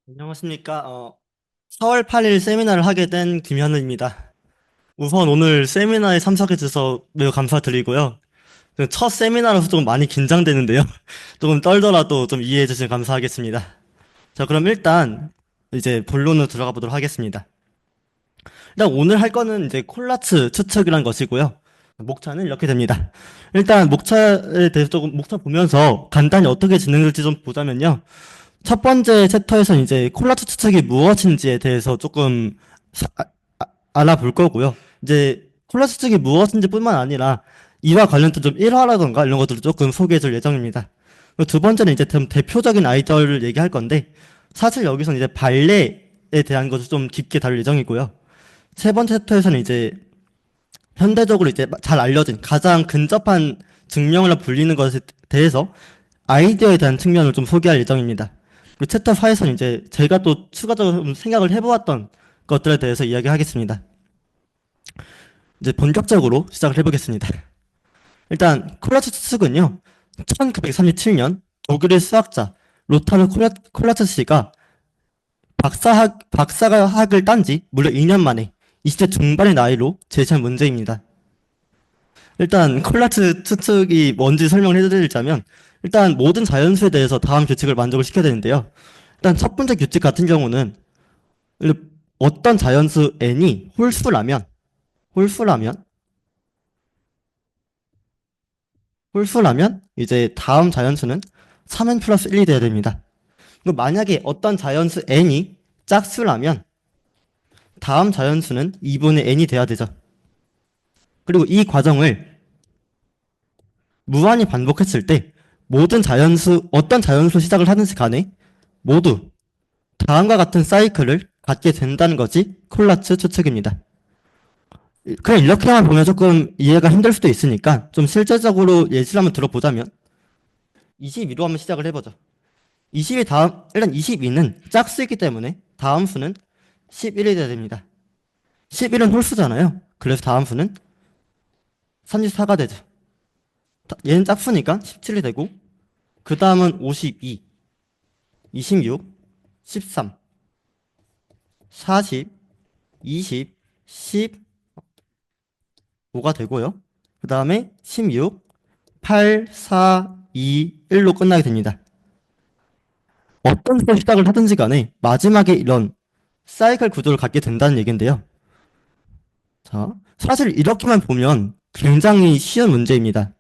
안녕하십니까. 4월 8일 세미나를 하게 된 김현우입니다. 우선 오늘 세미나에 참석해 주셔서 매우 감사드리고요. 첫 세미나라서 조금 많이 긴장되는데요. 조금 떨더라도 좀 이해해 주시면 감사하겠습니다. 자, 그럼 일단 이제 본론으로 들어가 보도록 하겠습니다. 일단 오늘 할 거는 이제 콜라츠 추측이란 것이고요. 목차는 이렇게 됩니다. 일단 목차에 대해서 조금 목차 보면서 간단히 어떻게 진행될지 좀 보자면요. 첫 번째 챕터에서는 이제 콜라츠 추측이 무엇인지에 대해서 조금 알아볼 거고요. 이제 콜라츠 추측이 무엇인지 뿐만 아니라 이와 관련된 좀 일화라던가 이런 것들을 조금 소개해 줄 예정입니다. 그리고 두 번째는 이제 좀 대표적인 아이디어를 얘기할 건데 사실 여기서는 이제 발레에 대한 것을 좀 깊게 다룰 예정이고요. 세 번째 챕터에서는 이제 현대적으로 이제 잘 알려진 가장 근접한 증명으로 불리는 것에 대해서 아이디어에 대한 측면을 좀 소개할 예정입니다. 그리고 챕터 4에서는 이제 제가 또 추가적으로 좀 생각을 해보았던 것들에 대해서 이야기하겠습니다. 이제 본격적으로 시작을 해보겠습니다. 일단 콜라츠 추측은요, 1937년 독일의 수학자 로타르 콜라츠 씨가 박사학을 딴 지 무려 2년 만에 20대 중반의 나이로 제시한 문제입니다. 일단 콜라츠 추측이 뭔지 설명을 해드리자면 일단 모든 자연수에 대해서 다음 규칙을 만족을 시켜야 되는데요. 일단 첫 번째 규칙 같은 경우는 어떤 자연수 n이 홀수라면 홀수라면 이제 다음 자연수는 3n 플러스 1이 돼야 됩니다. 그리고 만약에 어떤 자연수 n이 짝수라면 다음 자연수는 2분의 n이 돼야 되죠. 그리고 이 과정을 무한히 반복했을 때 어떤 자연수 시작을 하든지 간에 모두 다음과 같은 사이클을 갖게 된다는 것이 콜라츠 추측입니다. 그냥 이렇게만 보면 조금 이해가 힘들 수도 있으니까 좀 실제적으로 예시를 한번 들어보자면 22로 한번 시작을 해보죠. 22 일단 22는 짝수이기 때문에 다음 수는 11이 돼야 됩니다. 11은 홀수잖아요. 그래서 다음 수는 34가 되죠. 얘는 짝수니까 17이 되고 그 다음은 52, 26, 13, 40, 20, 15가 되고요. 그 다음에 16, 8, 4, 2, 1로 끝나게 됩니다. 어떤 수로 시작을 하든지 간에 마지막에 이런 사이클 구조를 갖게 된다는 얘기인데요. 자, 사실 이렇게만 보면 굉장히 쉬운 문제입니다.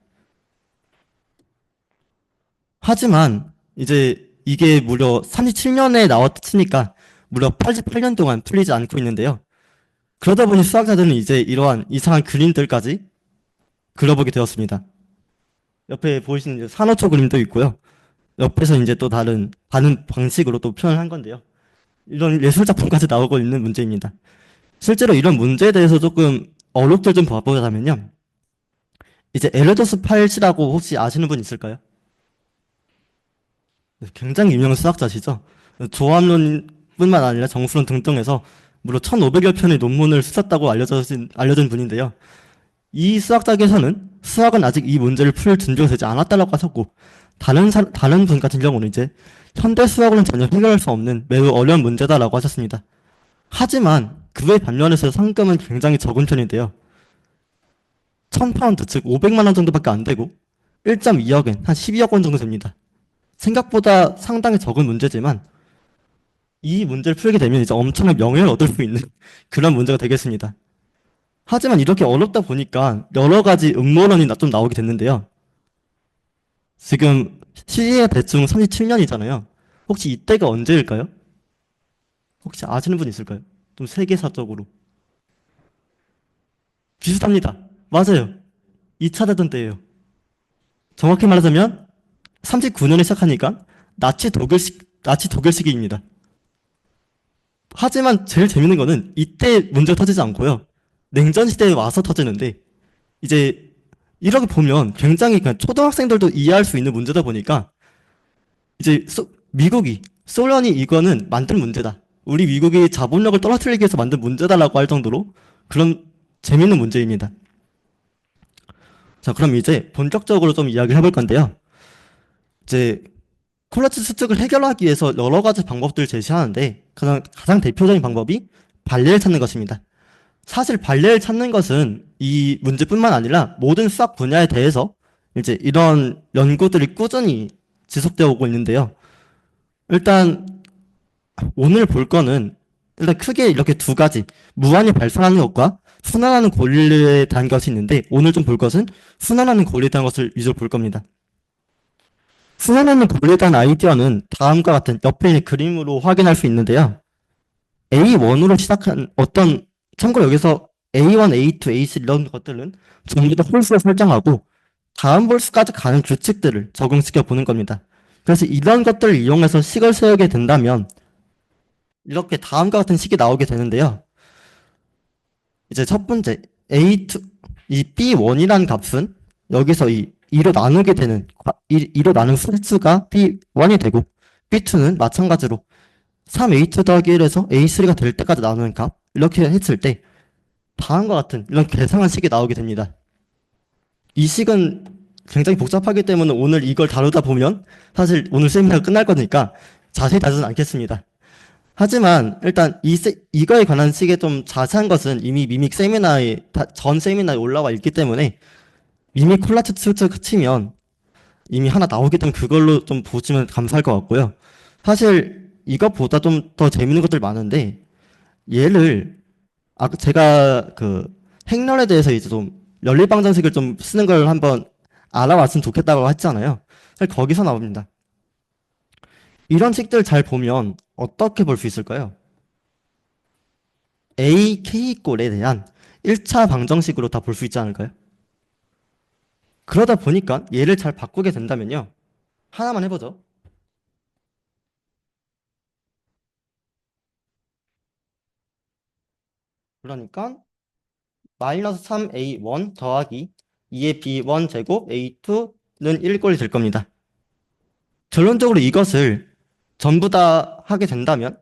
하지만 이제 이게 무려 37년에 나왔으니까 무려 88년 동안 풀리지 않고 있는데요. 그러다 보니 수학자들은 이제 이러한 이상한 그림들까지 그려보게 되었습니다. 옆에 보이시는 이제 산호초 그림도 있고요. 옆에서 이제 또 다른 방식으로 또 표현을 한 건데요. 이런 예술작품까지 나오고 있는 문제입니다. 실제로 이런 문제에 대해서 조금 어록들 좀 봐보자면요. 이제 에르도스 팔치라고 혹시 아시는 분 있을까요? 굉장히 유명한 수학자시죠. 조합론뿐만 아니라 정수론 등등에서 무려 1500여 편의 논문을 쓰셨다고 알려진 분인데요. 이 수학자께서는 수학은 아직 이 문제를 풀 준비가 되지 않았다고 하셨고, 다른 분 같은 경우는 이제 현대 수학으로는 전혀 해결할 수 없는 매우 어려운 문제다라고 하셨습니다. 하지만 그의 반면에서 상금은 굉장히 적은 편인데요. 1000파운드, 즉 500만 원 정도밖에 안 되고 1.2억엔 한 12억 원 정도 됩니다. 생각보다 상당히 적은 문제지만 이 문제를 풀게 되면 이제 엄청난 명예를 얻을 수 있는 그런 문제가 되겠습니다. 하지만 이렇게 어렵다 보니까 여러 가지 음모론이 좀 나오게 됐는데요. 지금 시기가 대충 37년이잖아요. 혹시 이때가 언제일까요? 혹시 아시는 분 있을까요? 좀 세계사적으로. 비슷합니다. 맞아요. 2차 대전 때예요. 정확히 말하자면 39년에 시작하니까 나치 독일 시기입니다. 하지만 제일 재밌는 거는 이때 문제가 터지지 않고요. 냉전 시대에 와서 터지는데 이제 이렇게 보면 굉장히 그냥 초등학생들도 이해할 수 있는 문제다 보니까 이제 미국이 소련이 이거는 만든 문제다. 우리 미국이 자본력을 떨어뜨리기 위해서 만든 문제다라고 할 정도로 그런 재밌는 문제입니다. 자, 그럼 이제 본격적으로 좀 이야기를 해볼 건데요. 이제 콜라치 수특을 해결하기 위해서 여러 가지 방법들을 제시하는데 가장 대표적인 방법이 발레를 찾는 것입니다. 사실 발레를 찾는 것은 이 문제뿐만 아니라 모든 수학 분야에 대해서 이제 이런 연구들이 꾸준히 지속되어 오고 있는데요. 일단 오늘 볼 거는 일단 크게 이렇게 두 가지, 무한히 발생하는 것과 순환하는 권리에 대한 것이 있는데, 오늘 좀 볼 것은 순환하는 권리에 대한 것을 위주로 볼 겁니다. 순환하는 권리에 대한 아이디어는 다음과 같은 옆에 있는 그림으로 확인할 수 있는데요. A1으로 시작한 참고로 여기서 A1, A2, A3 이런 것들은 전부 다 홀수를 설정하고 다음 홀수까지 가는 규칙들을 적용시켜 보는 겁니다. 그래서 이런 것들을 이용해서 식을 세우게 된다면 이렇게 다음과 같은 식이 나오게 되는데요. 이제 첫 번째 A2, 이 B1이라는 값은 여기서 이 2로 나누게 되는 2로 나눈 수가 B1이 되고 B2는 마찬가지로 3A2 더하기 1에서 A3가 될 때까지 나누는 값 이렇게 했을 때 다음과 같은 이런 계산한 식이 나오게 됩니다. 이 식은 굉장히 복잡하기 때문에 오늘 이걸 다루다 보면 사실 오늘 세미나가 끝날 거니까 자세히 다루진 않겠습니다. 하지만 일단 이거에 관한 식의 좀 자세한 것은 이미 미믹 전 세미나에 올라와 있기 때문에 미믹 콜라츠 튜터 치면 이미 하나 나오기 때문에 그걸로 좀 보시면 감사할 것 같고요. 사실 이것보다 좀 더 재밌는 것들 많은데 얘를 제가 그 행렬에 대해서 이제 좀 연립방정식을 좀 쓰는 걸 한번 알아봤으면 좋겠다고 했잖아요. 사실 거기서 나옵니다. 이런 식들 잘 보면 어떻게 볼 수 있을까요? A, K 꼴에 대한 1차 방정식으로 다 볼 수 있지 않을까요? 그러다 보니까 얘를 잘 바꾸게 된다면요. 하나만 해보죠. 그러니까 마이너스 3A1 더하기 2의 B1 제곱 A2는 1꼴이 될 겁니다. 결론적으로 이것을 전부 다 하게 된다면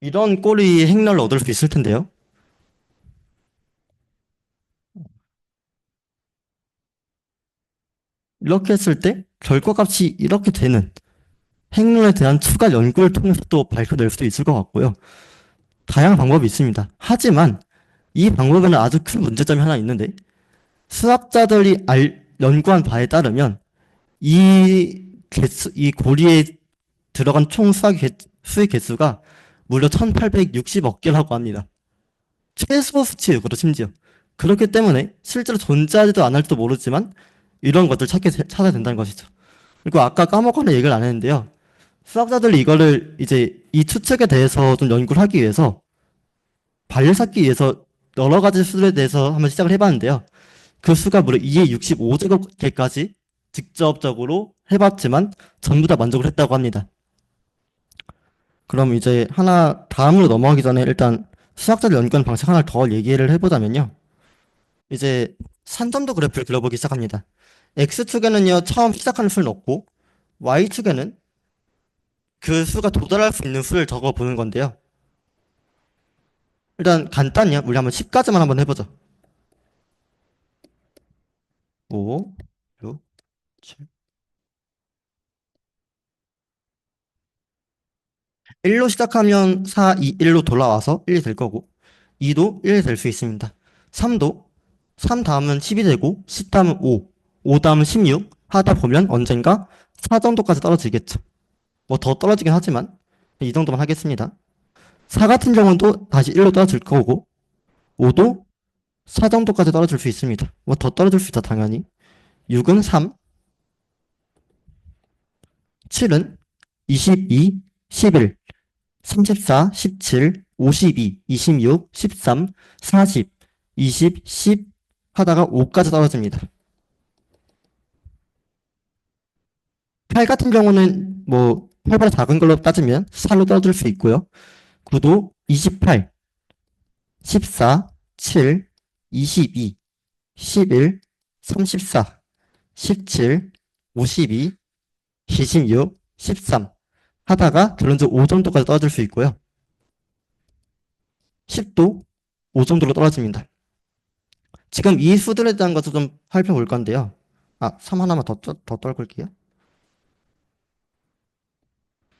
이런 꼴의 행렬을 얻을 수 있을 텐데요. 이렇게 했을 때 결과값이 이렇게 되는 행렬에 대한 추가 연구를 통해서 또 밝혀낼 수도 있을 것 같고요. 다양한 방법이 있습니다. 하지만 이 방법에는 아주 큰 문제점이 하나 있는데 수학자들이 연구한 바에 따르면 이 고리에 들어간 총 수의 개수가 무려 1860억 개라고 합니다. 최소 수치예요, 그것도 심지어. 그렇기 때문에 실제로 존재하지도 않을지도 모르지만 이런 것들 찾아야 된다는 것이죠. 그리고 아까 까먹거나 얘기를 안 했는데요. 수학자들이 이거를 이제 이 추측에 대해서 좀 연구를 하기 위해서 발을 찾기 위해서 여러 가지 수에 대해서 한번 시작을 해봤는데요. 그 수가 무려 2의 65제곱개까지 직접적으로 해봤지만 전부 다 만족을 했다고 합니다. 그럼 이제 하나 다음으로 넘어가기 전에 일단 수학자들 연구한 방식 하나를 더 얘기를 해보자면요. 이제 산점도 그래프를 그려보기 시작합니다. X축에는요, 처음 시작하는 수를 넣고 Y축에는 그 수가 도달할 수 있는 수를 적어보는 건데요. 일단 간단히요. 우리 한번 10까지만 한번 해보죠. 5, 6, 7. 1로 시작하면 4, 2, 1로 돌아와서 1이 될 거고 2도 1이 될 수 있습니다. 3도 3 다음은 10이 되고 10 다음은 5, 5 다음은 16 하다 보면 언젠가 4 정도까지 떨어지겠죠. 뭐 더 떨어지긴 하지만 이 정도만 하겠습니다. 4 같은 경우도 다시 1로 떨어질 거고 5도 4 정도까지 떨어질 수 있습니다. 뭐 더 떨어질 수 있다 당연히. 6은 3, 7은 22, 11, 34, 17, 52, 26, 13, 40, 20, 10 하다가 5까지 떨어집니다. 8 같은 경우는 뭐 8보다 작은 걸로 따지면 4로 떨어질 수 있고요. 9도 28, 14, 7, 22, 11, 34, 17, 52, 26, 13 하다가 결론적으로 5 정도까지 떨어질 수 있고요. 10도 5 정도로 떨어집니다. 지금 이 수들에 대한 것도 좀 살펴볼 건데요. 3 하나만 더 떨굴게요.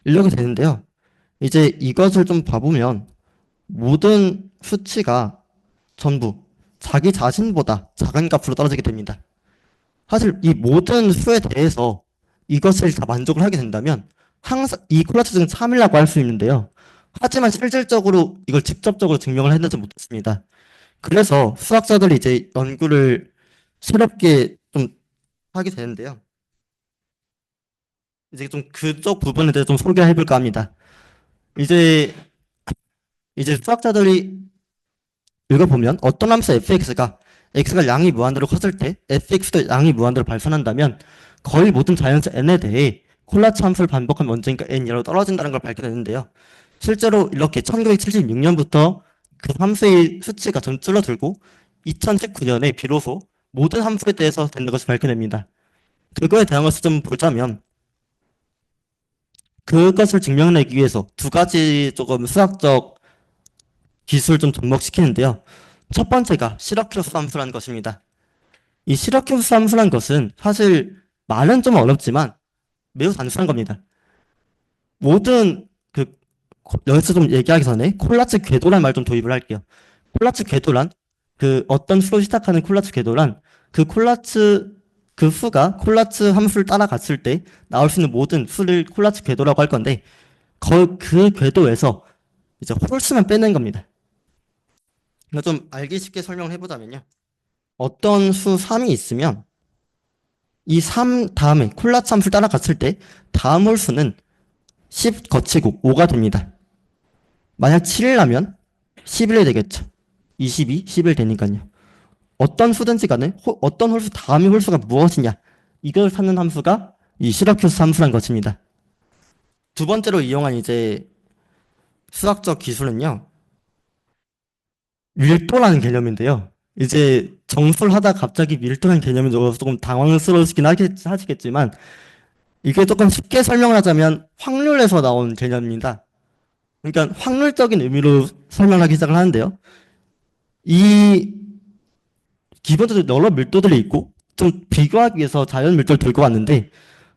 이렇게 되는데요. 이제 이것을 좀 봐보면 모든 수치가 전부 자기 자신보다 작은 값으로 떨어지게 됩니다. 사실 이 모든 수에 대해서 이것을 다 만족을 하게 된다면 항상 이 콜라츠증 참이라고 할 수 있는데요. 하지만 실질적으로 이걸 직접적으로 증명을 해내지 못했습니다. 그래서 수학자들이 이제 연구를 새롭게 좀 하게 되는데요. 이제 좀 그쪽 부분에 대해서 좀 소개해 볼까 합니다. 이제 수학자들이 읽어보면 어떤 함수 fx가 x가 양이 무한대로 컸을 때 fx도 양이 무한대로 발산한다면 거의 모든 자연수 n에 대해 콜라츠 함수를 반복한 원점이니까 n이라고 떨어진다는 걸 밝혀냈는데요. 실제로 이렇게 1976년부터 그 함수의 수치가 좀 줄어들고 2019년에 비로소 모든 함수에 대해서 된다는 것을 밝혀냅니다. 그거에 대한 것을 좀 보자면 그것을 증명해내기 위해서 두 가지 조금 수학적 기술을 좀 접목시키는데요. 첫 번째가 시러큐스 함수라는 것입니다. 이 시러큐스 함수라는 것은 사실 말은 좀 어렵지만 매우 단순한 겁니다. 모든 여기서 좀 얘기하기 전에 콜라츠 궤도란 말 좀 도입을 할게요. 콜라츠 궤도란 어떤 수로 시작하는 콜라츠 궤도란 그 수가 콜라츠 함수를 따라갔을 때 나올 수 있는 모든 수를 콜라츠 궤도라고 할 건데 그 궤도에서 이제 홀수만 빼낸 겁니다. 좀 알기 쉽게 설명을 해보자면요. 어떤 수 3이 있으면 이 3 다음에 콜라츠 함수를 따라갔을 때 다음 홀수는 10 거치고 5가 됩니다. 만약 7이라면 11이 되겠죠. 22, 11 되니까요. 어떤 수든지 간에 어떤 홀수 다음의 홀수가 무엇이냐 이걸 찾는 함수가 이 시러큐스 함수란 것입니다. 두 번째로 이용한 이제 수학적 기술은요. 밀도라는 개념인데요. 이제 정수를 하다 갑자기 밀도라는 개념이 조금 당황스러우시긴 하시겠지만 이게 조금 쉽게 설명을 하자면 확률에서 나온 개념입니다. 그러니까 확률적인 의미로 설명하기 시작을 하는데요. 이 기본적으로 여러 밀도들이 있고 좀 비교하기 위해서 자연 밀도를 들고 왔는데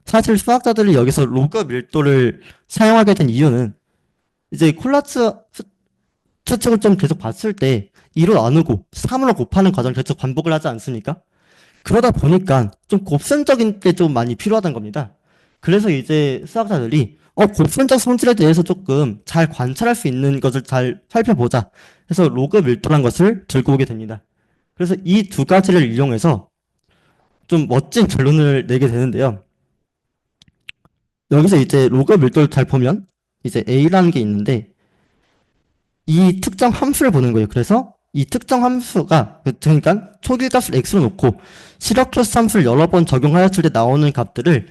사실 수학자들이 여기서 로그 밀도를 사용하게 된 이유는 이제 콜라츠 추측을 좀 계속 봤을 때 2로 나누고 3으로 곱하는 과정을 계속 반복을 하지 않습니까? 그러다 보니까 좀 곱셈적인 게 좀 많이 필요하다는 겁니다. 그래서 이제 수학자들이 곱셈적 성질에 대해서 조금 잘 관찰할 수 있는 것을 잘 살펴보자 해서 로그 밀도란 것을 들고 오게 됩니다. 그래서 이 두 가지를 이용해서 좀 멋진 결론을 내게 되는데요. 여기서 이제 로그 밀도를 잘 보면 이제 A라는 게 있는데 이 특정 함수를 보는 거예요. 그래서 이 특정 함수가 그러니까 초기값을 x로 놓고 시러큐스 함수를 여러 번 적용하였을 때 나오는 값들을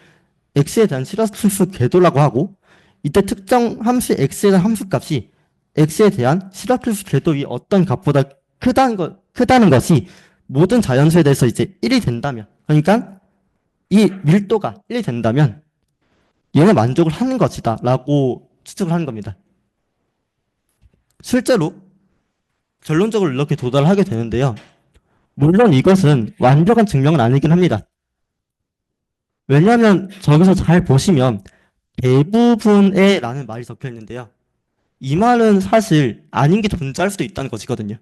x에 대한 시러큐스 궤도라고 하고 이때 특정 함수 x에 대한 함수값이 x에 대한 시러큐스 궤도의 어떤 값보다 크다는 것이 모든 자연수에 대해서 이제 1이 된다면 그러니까 이 밀도가 1이 된다면 얘는 만족을 하는 것이다 라고 추측을 하는 겁니다. 실제로 결론적으로 이렇게 도달하게 되는데요. 물론 이것은 완벽한 증명은 아니긴 합니다. 왜냐하면 저기서 잘 보시면 대부분의 라는 말이 적혀 있는데요. 이 말은 사실 아닌 게 존재할 수도 있다는 것이거든요.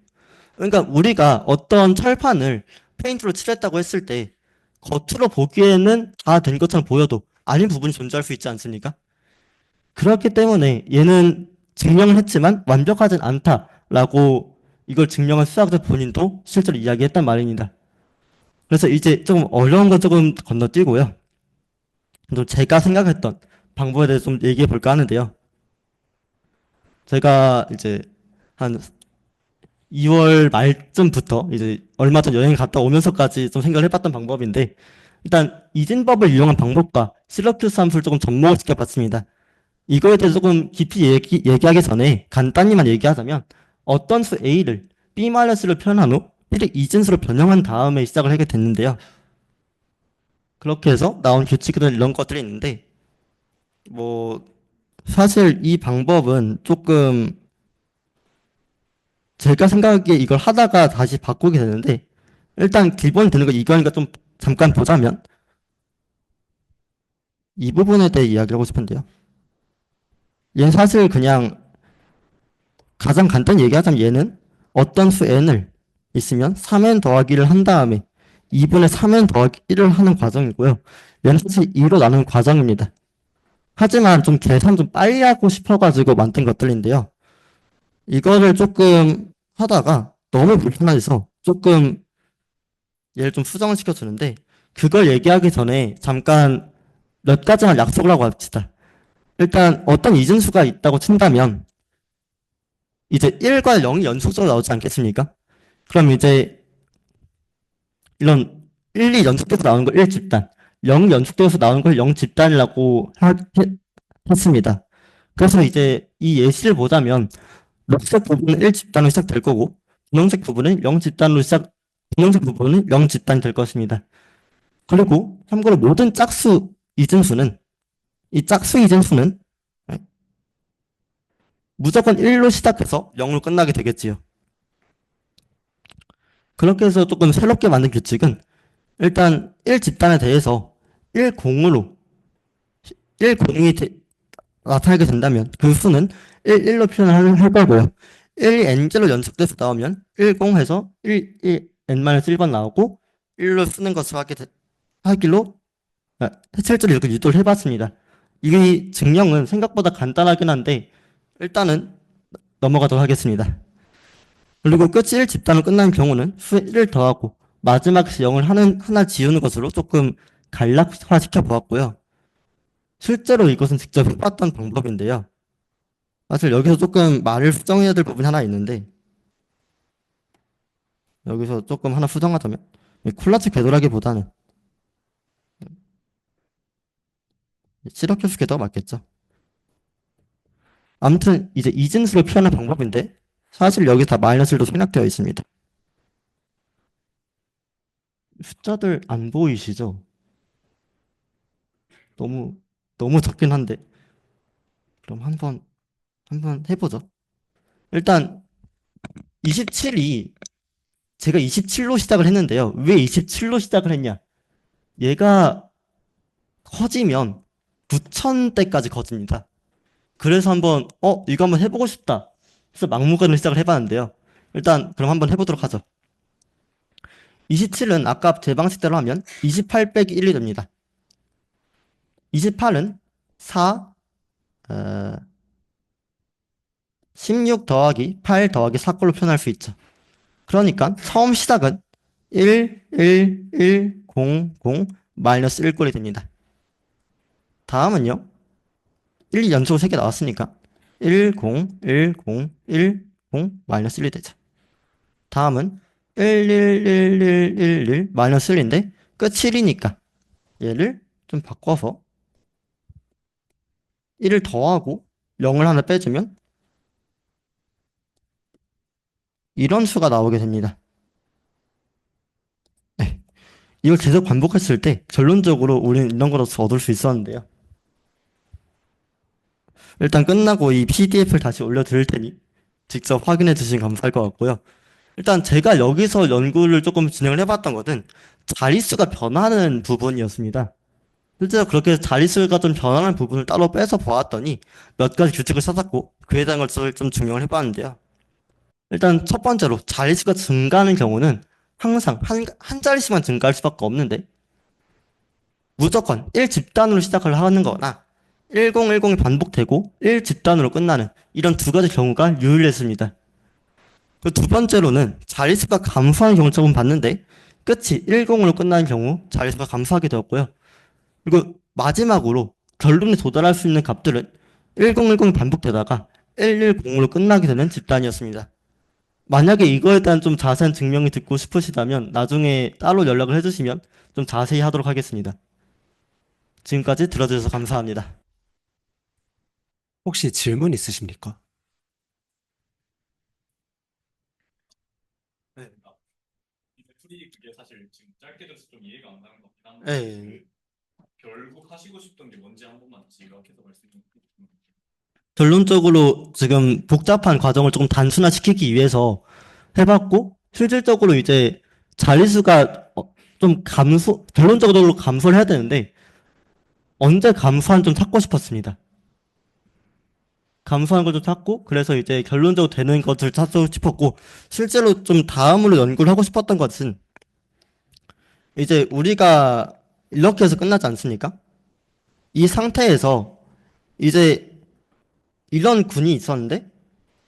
그러니까 우리가 어떤 철판을 페인트로 칠했다고 했을 때 겉으로 보기에는 다 된 것처럼 보여도 아닌 부분이 존재할 수 있지 않습니까? 그렇기 때문에 얘는 증명을 했지만 완벽하진 않다라고 이걸 증명한 수학자 본인도 실제로 이야기했단 말입니다. 그래서 이제 조금 어려운 건 조금 건너뛰고요. 또 제가 생각했던 방법에 대해서 좀 얘기해 볼까 하는데요. 제가 이제 한 2월 말쯤부터 이제 얼마 전 여행 갔다 오면서까지 좀 생각을 해봤던 방법인데 일단 이진법을 이용한 방법과 시러큐스 함수를 조금 접목을 시켜봤습니다. 이거에 대해서 조금 깊이 얘기하기 전에 간단히만 얘기하자면 어떤 수 A를 B-를 표현한 후 B를 이진수로 변형한 다음에 시작을 하게 됐는데요. 그렇게 해서 나온 규칙들은 이런 것들이 있는데 뭐 사실 이 방법은 조금 제가 생각하기에 이걸 하다가 다시 바꾸게 되는데 일단 기본이 되는 거 이거니까 좀 잠깐 보자면 이 부분에 대해 이야기를 하고 싶은데요. 얘는 사실 그냥 가장 간단히 얘기하자면 얘는 어떤 수 n을 있으면 3n 더하기를 한 다음에 2분의 3n 더하기 1을 하는 과정이고요. 얘는 사실 2로 나누는 과정입니다. 하지만 좀 계산 좀 빨리 하고 싶어가지고 만든 것들인데요. 이거를 조금 하다가 너무 불편해서 조금 얘를 좀 수정을 시켜주는데 그걸 얘기하기 전에 잠깐 몇 가지만 약속을 하고 합시다. 일단 어떤 이진수가 있다고 친다면 이제 1과 0이 연속적으로 나오지 않겠습니까? 그럼 이제 이런 1이 연속돼서 나오는 걸 1집단, 0이 연속돼서 나오는 걸 0집단이라고 했습니다. 그래서 이제 이 예시를 보자면 녹색 부분은 1집단으로 시작될 거고 분홍색 부분은 0집단으로 분홍색 부분은 0집단이 될 것입니다. 그리고 참고로 모든 짝수 이진수는 이 짝수 이진수는 무조건 1로 시작해서 0으로 끝나게 되겠지요. 그렇게 해서 조금 새롭게 만든 규칙은 일단 1집단에 대해서 1공으로 1공이 나타나게 된다면 그 수는 1로 표현을 할 거고요. 1이 n제로 연속돼서 나오면 10해서 n-1번 나오고 1로 쓰는 것을 하기로 실제로 이렇게 유도를 해봤습니다. 이 증명은 생각보다 간단하긴 한데 일단은 넘어가도록 하겠습니다. 그리고 끝이 1집단으로 끝나는 경우는 수에 1을 더하고 마지막에서 0을 하나 지우는 것으로 조금 간략화시켜 보았고요. 실제로 이것은 직접 해봤던 방법인데요. 사실 여기서 조금 말을 수정해야 될 부분이 하나 있는데 여기서 조금 하나 수정하자면 콜라츠 궤도라기보다는 시라큐스 궤도가 맞겠죠. 아무튼 이제 이진수를 표현한 방법인데 사실 여기 다 마이너스도 생략되어 있습니다. 숫자들 안 보이시죠? 너무 너무 적긴 한데 그럼 한번 해보죠. 일단 27이 제가 27로 시작을 했는데요. 왜 27로 시작을 했냐? 얘가 커지면 9,000대까지 커집니다. 그래서 이거 한번 해보고 싶다. 그래서 막무가내로 시작을 해봤는데요. 일단 그럼 한번 해보도록 하죠. 27은 아까 제 방식대로 하면 28 빼기 1이 됩니다. 28은 4, 16 더하기 8 더하기 4꼴로 표현할 수 있죠. 그러니까 처음 시작은 1, 1, 1, 0, 0, 마이너스 1꼴이 됩니다. 다음은요. 1 연속으로 3개 나왔으니까 1, 0, 1, 0, 1, 0, 마이너스 1이 되죠. 다음은 1, 1, 1, 1, 1, 1, 마이너스 1인데 끝 7이니까 얘를 좀 바꿔서 1을 더하고 0을 하나 빼주면 이런 수가 나오게 됩니다. 네. 이걸 계속 반복했을 때 결론적으로 우리는 이런 거로서 얻을 수 있었는데요. 일단 끝나고 이 PDF를 다시 올려드릴 테니 직접 확인해 주시면 감사할 것 같고요. 일단 제가 여기서 연구를 조금 진행을 해봤던 것은 자릿수가 변하는 부분이었습니다. 실제로 그렇게 자릿수가 좀 변하는 부분을 따로 빼서 보았더니 몇 가지 규칙을 찾았고 그에 대한 것을 좀 증명을 해봤는데요. 일단 첫 번째로 자릿수가 증가하는 경우는 항상 한 자릿수만 증가할 수밖에 없는데 무조건 1집단으로 시작을 하는 거나 1010이 반복되고 1집단으로 끝나는 이런 두 가지 경우가 유일했습니다. 그 두 번째로는 자릿수가 감소하는 경우를 조금 봤는데 끝이 10으로 끝나는 경우 자릿수가 감소하게 되었고요. 그리고 마지막으로 결론에 도달할 수 있는 값들은 1010이 반복되다가 110으로 끝나게 되는 집단이었습니다. 만약에 이거에 대한 좀 자세한 증명이 듣고 싶으시다면 나중에 따로 연락을 해주시면 좀 자세히 하도록 하겠습니다. 지금까지 들어주셔서 감사합니다. 혹시 질문 있으십니까? 네. 이제 풀이 그게 사실 지금 짧게 돼서 좀 이해가 안 가는 것 같긴 한데 네. 그 결국 하시고 싶던 게 뭔지 한 번만 요약해서 말씀 좀 해주시면. 결론적으로 지금 복잡한 과정을 조금 단순화시키기 위해서 해봤고, 실질적으로 이제 자릿수가 좀 결론적으로 감소를 해야 되는데, 언제 감소한 좀 찾고 싶었습니다. 감소한 걸 좀 찾고, 그래서 이제 결론적으로 되는 것을 찾고 싶었고, 실제로 좀 다음으로 연구를 하고 싶었던 것은, 이제 우리가 이렇게 해서 끝나지 않습니까? 이 상태에서 이제 이런 군이 있었는데,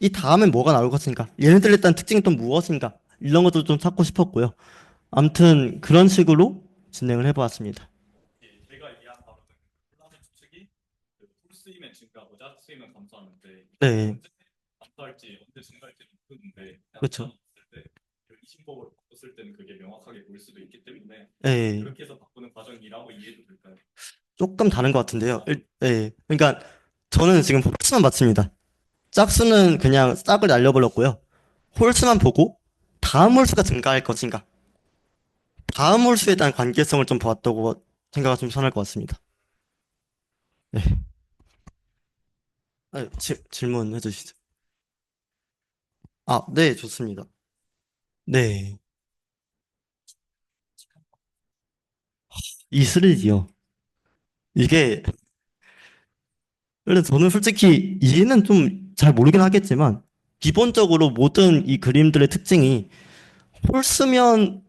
이 다음엔 뭐가 나올 것인가? 얘네들 일단 특징이 또 무엇인가? 이런 것도 좀 찾고 싶었고요. 아무튼 그런 식으로 진행을 해보았습니다. 예, 제가 이해한 바로는 콜라겐 추측이 그풀 쓰이면 증가하고 짜 쓰이면 감소하는데 이게 네, 언제 감소할지 언제 증가할지 모르는데 그렇죠. 나타났을 때 이심법으로 바꿨을 때는 그게 명확하게 보일 수도 있기 때문에 네, 그렇게 해서 바꾸는 과정이라고 이해도 될까요? 조금 다른 것 같은데요. 네, 그러니까 저는 지금 홀수만 봤습니다. 짝수는 그냥 짝을 날려버렸고요. 홀수만 보고 다음 홀수가 증가할 것인가? 다음 홀수에 대한 관계성을 좀 보았다고 생각하시면 편할 것 같습니다. 네, 질문해 주시죠. 아, 네, 좋습니다. 네, 이 3D요. 이게 원래 저는 솔직히 이해는 좀 잘 모르긴 하겠지만 기본적으로 모든 이 그림들의 특징이 홀수면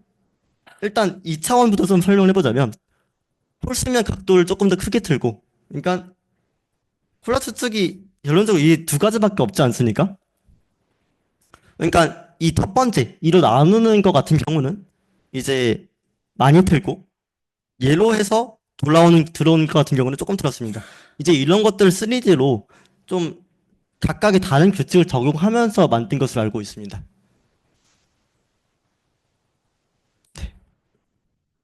일단 2차원부터 좀 설명을 해보자면 홀수면 각도를 조금 더 크게 틀고 그러니까 콜라 추측이 결론적으로 이 두 가지밖에 없지 않습니까? 그러니까 이 첫 번째 이로 나누는 것 같은 경우는 이제 많이 틀고 얘로 해서 들어오는 것 같은 경우는 조금 틀었습니다. 이제 이런 것들 3D로 좀 각각의 다른 규칙을 적용하면서 만든 것으로 알고 있습니다.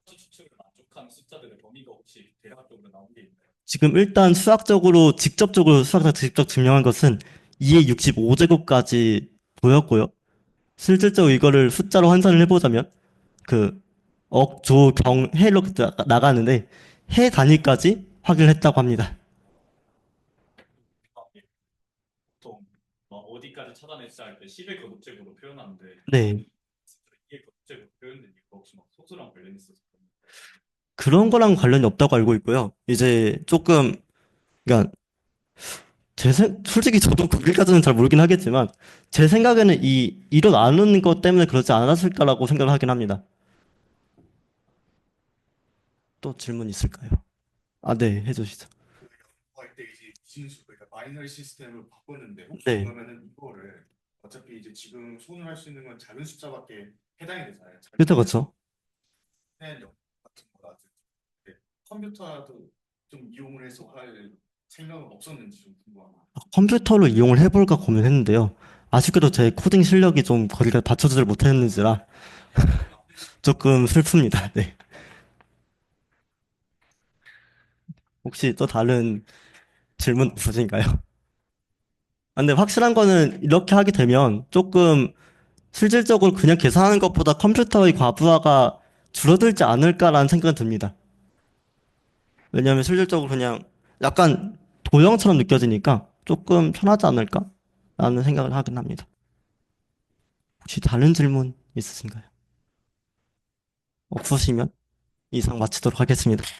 추측을 만족한 숫자들의 범위가 혹시 대략적으로 나온 게 있나요? 지금 일단 수학자가 직접 증명한 것은 2의 65제곱까지 보였고요. 실질적으로 이거를 숫자로 환산을 해보자면 그 억, 조, 경, 해 이렇게 나가는데 해 단위까지 확인을 했다고 합니다. 보통 막 어디까지 찾아냈자 할 때 10의 거듭제곱으로 표현하는데 네. 2의 거듭제곱 표현된 이유가 혹시 막 소수랑 관련 있어서 그런 거랑 관련이 없다고 알고 있고요. 이제 조금, 그러니까 솔직히 저도 거기까지는 잘 모르긴 하겠지만 제 생각에는 이로 나누는 것 때문에 그러지 않았을까라고 생각을 하긴 합니다. 또 질문 있을까요? 아, 네, 해주시죠. 할 때 이제 비진수 그러니까 바이너리 시스템을 바꿨는데 혹시 네, 그러면은 이거를 어차피 이제 지금 손을 할 수 있는 건 작은 숫자밖에 해당이 되잖아요. 그렇죠, 그렇죠. 작은 영 같은 거라든지 컴퓨터도 좀 이용을 해서 할 생각은 없었는지 좀 궁금합니다. 컴퓨터로 이용을 해볼까 고민했는데요. 아쉽게도 제 코딩 실력이 좀 거기가 받쳐주질 못했는지라 조금 슬픕니다. 네. 혹시 또 다른 질문 없으신가요? 아, 근데 확실한 거는 이렇게 하게 되면 조금 실질적으로 그냥 계산하는 것보다 컴퓨터의 과부하가 줄어들지 않을까라는 생각이 듭니다. 왜냐하면 실질적으로 그냥 약간 도형처럼 느껴지니까 조금 편하지 않을까라는 생각을 하긴 합니다. 혹시 다른 질문 있으신가요? 없으시면 이상 마치도록 하겠습니다.